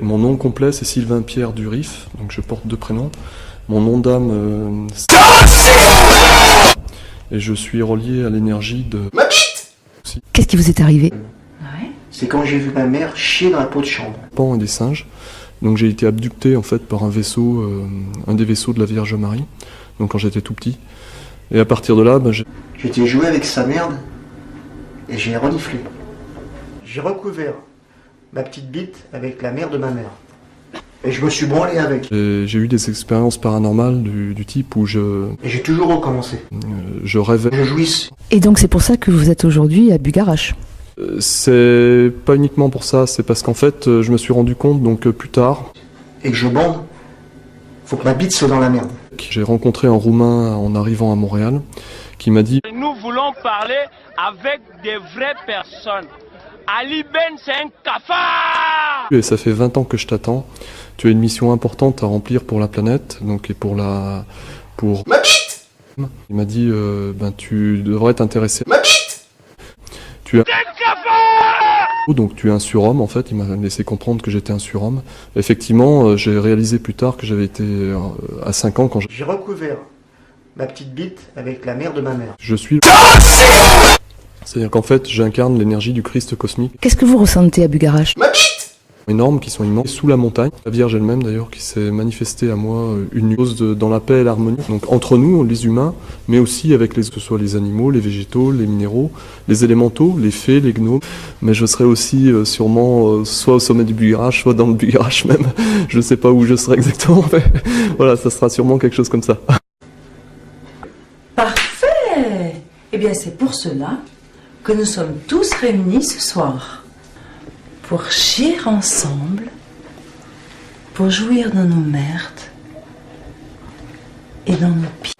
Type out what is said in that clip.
Mon nom complet c'est Sylvain Pierre Durif, donc je porte deux prénoms. Mon nom d'âme et je suis relié à l'énergie de ma bite. Qu'est-ce qui vous est arrivé? C'est quand j'ai vu ma mère chier dans la peau de chambre. Pan et des singes. Donc j'ai été abducté en fait par un vaisseau, un des vaisseaux de la Vierge Marie, donc quand j'étais tout petit. Et à partir de là, j'étais joué avec sa merde et j'ai reniflé. J'ai recouvert ma petite bite avec la mère de ma mère. Et je me suis branlé avec. J'ai eu des expériences paranormales du type où et j'ai toujours recommencé. Je rêvais. Je jouisse. Et donc c'est pour ça que vous êtes aujourd'hui à Bugarache? C'est pas uniquement pour ça, c'est parce qu'en fait, je me suis rendu compte donc plus tard. Et que je bande, faut que ma bite soit dans la merde. J'ai rencontré un Roumain en arrivant à Montréal qui m'a dit nous voulons parler avec des vraies personnes. Ali Ben, c'est un cafard! Et ça fait 20 ans que je t'attends. Tu as une mission importante à remplir pour la planète, donc et pour ma bite. Il m'a dit tu devrais t'intéresser. Ma bite. Tu as donc tu es un surhomme en fait, il m'a laissé comprendre que j'étais un surhomme. Effectivement, j'ai réalisé plus tard que j'avais été à 5 ans quand j'ai recouvert ma petite bite avec la mère de ma mère. Je suis c'est-à-dire qu'en fait, j'incarne l'énergie du Christ cosmique. Qu'est-ce que vous ressentez à Bugarache? Ma bite. Énormes, qui sont immenses, sous la montagne. La Vierge elle-même d'ailleurs qui s'est manifestée à moi une chose dans la paix et l'harmonie. Donc entre nous, les humains, mais aussi avec que ce soit les animaux, les végétaux, les minéraux, les élémentaux, les fées, les gnomes. Mais je serai aussi sûrement soit au sommet du Bugarache, soit dans le Bugarache même. Je sais pas où je serai exactement, mais voilà, ça sera sûrement quelque chose comme ça. Parfait! Eh bien c'est pour cela que nous sommes tous réunis ce soir. Pour chier ensemble, pour jouir de nos merdes et dans nos pieds.